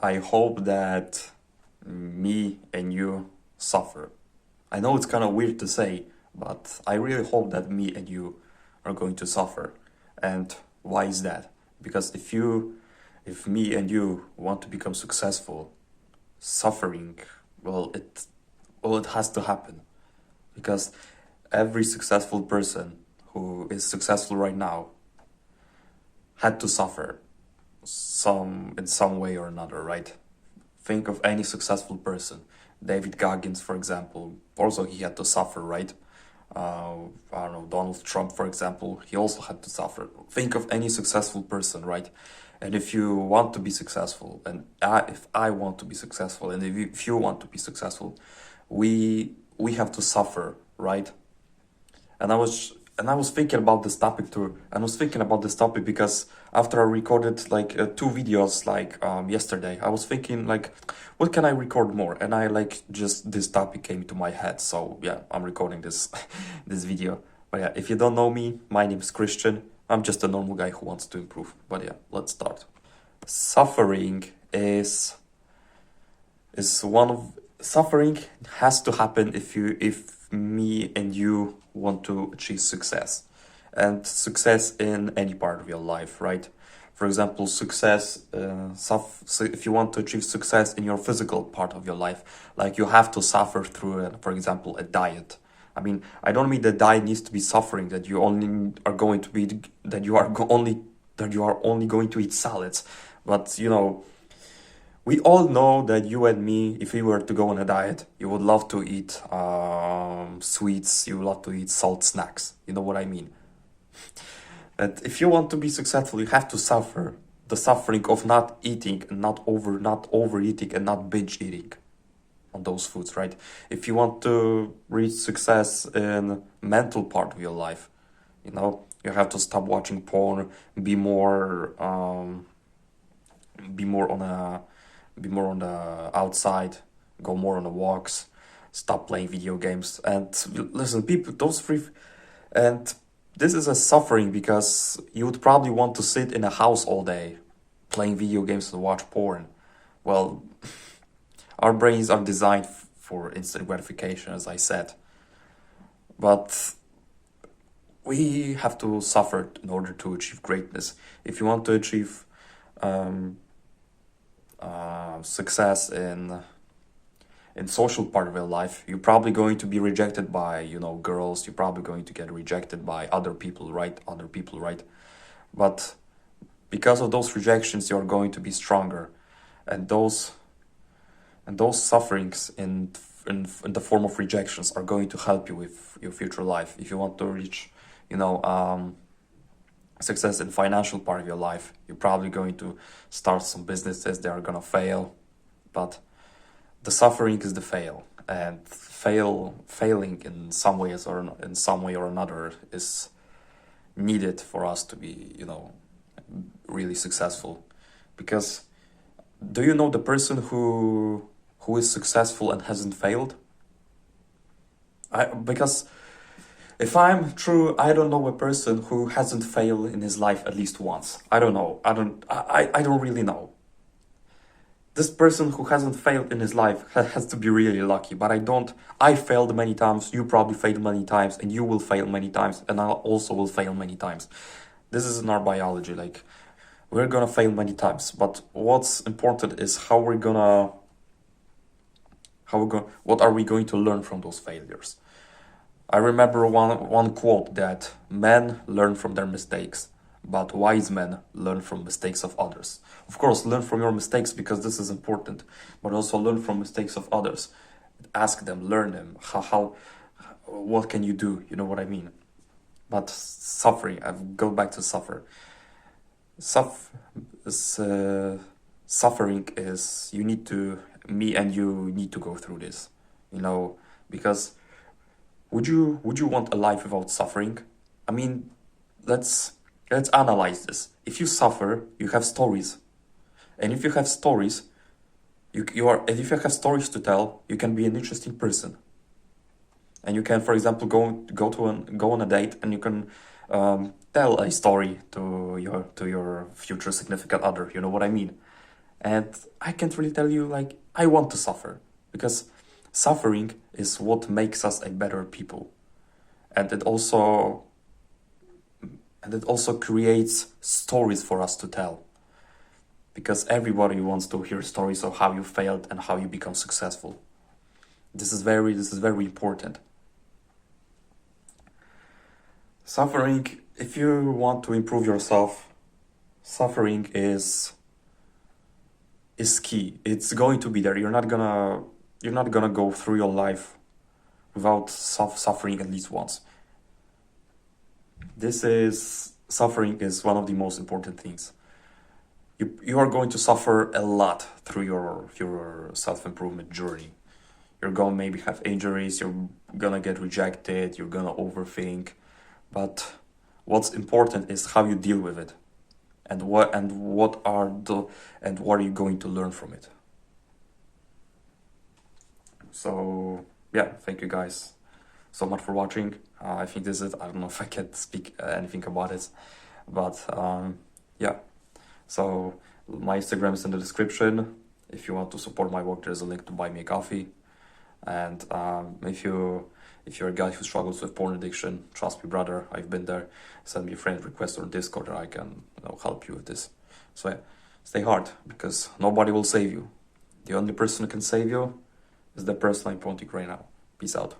I hope that me and you suffer. I know it's kind of weird to say, but I really hope that me and you are going to suffer. And why is that? Because if me and you want to become successful, suffering, well, it has to happen. Because every successful person who is successful right now had to suffer in some way or another, right? Think of any successful person. David Goggins, for example, also he had to suffer, right? I don't know, Donald Trump, for example, he also had to suffer. Think of any successful person, right? And if you want to be successful, and if I want to be successful, and if you want to be successful, we have to suffer, right? And I was thinking about this topic too. I was thinking about this topic because after I recorded like two videos like yesterday, I was thinking like, what can I record more? And I like just this topic came to my head. So yeah, I'm recording this this video. But yeah, if you don't know me, my name is Christian. I'm just a normal guy who wants to improve. But yeah, let's start. Suffering is one of suffering has to happen if me and you want to achieve success, and success in any part of your life, right? For example, so if you want to achieve success in your physical part of your life, like you have to suffer through for example, a diet. I mean, I don't mean the diet needs to be suffering, that you only are going to be that you are only going to eat salads, but we all know that you and me, if we were to go on a diet, you would love to eat sweets, you would love to eat salt snacks. You know what I mean? That if you want to be successful, you have to suffer the suffering of not eating and not overeating and not binge eating on those foods, right? If you want to reach success in mental part of your life, you have to stop watching porn, be more be more on a be more on the outside, go more on the walks, stop playing video games. And listen, people, those three, and this is a suffering because you would probably want to sit in a house all day playing video games and watch porn. Well, our brains are designed for instant gratification, as I said, but we have to suffer in order to achieve greatness. If you want to achieve success in social part of your life, you're probably going to be rejected by girls. You're probably going to get rejected by other people, right? But because of those rejections, you're going to be stronger, and those sufferings in the form of rejections are going to help you with your future life. If you want to reach success in financial part of your life, you're probably going to start some businesses that are gonna fail, but the suffering is the fail, and failing in some ways or in some way or another is needed for us to be really successful. Because do you know the person who is successful and hasn't failed? Because if I'm true, I don't know a person who hasn't failed in his life at least once. I don't know. I don't really know. This person who hasn't failed in his life has to be really lucky, but I don't. I failed many times, you probably failed many times, and you will fail many times, and I also will fail many times. This is in our biology, like, we're gonna fail many times, but what's important is what are we going to learn from those failures? I remember one quote that men learn from their mistakes, but wise men learn from mistakes of others. Of course, learn from your mistakes because this is important, but also learn from mistakes of others. Ask them, learn them. What can you do? You know what I mean? But suffering, I go back to suffer. Suffering is me and you need to go through this, because would you want a life without suffering? I mean, let's analyze this. If you suffer, you have stories, and if you have stories, if you have stories to tell, you can be an interesting person, and you can, for example, go on a date, and you can tell a story to your future significant other. You know what I mean? And I can't really tell you, like, I want to suffer, because suffering is what makes us a better people. And it also creates stories for us to tell, because everybody wants to hear stories of how you failed and how you become successful. This is very important. Suffering, if you want to improve yourself, suffering is key. It's going to be there. You're not gonna go through your life without suffering at least once. Suffering is one of the most important things. You are going to suffer a lot through your self-improvement journey. You're gonna maybe have injuries, you're gonna get rejected, you're gonna overthink, but what's important is how you deal with it, and what are you going to learn from it. So yeah, thank you guys so much for watching. I think this is it. I don't know if I can speak anything about it, but yeah. So my Instagram is in the description. If you want to support my work, there's a link to buy me a coffee. And if you're a guy who struggles with porn addiction, trust me, brother, I've been there. Send me a friend request or Discord, or I can help you with this. So yeah, stay hard, because nobody will save you. The only person who can save you is the person I'm pointing right now. Peace out.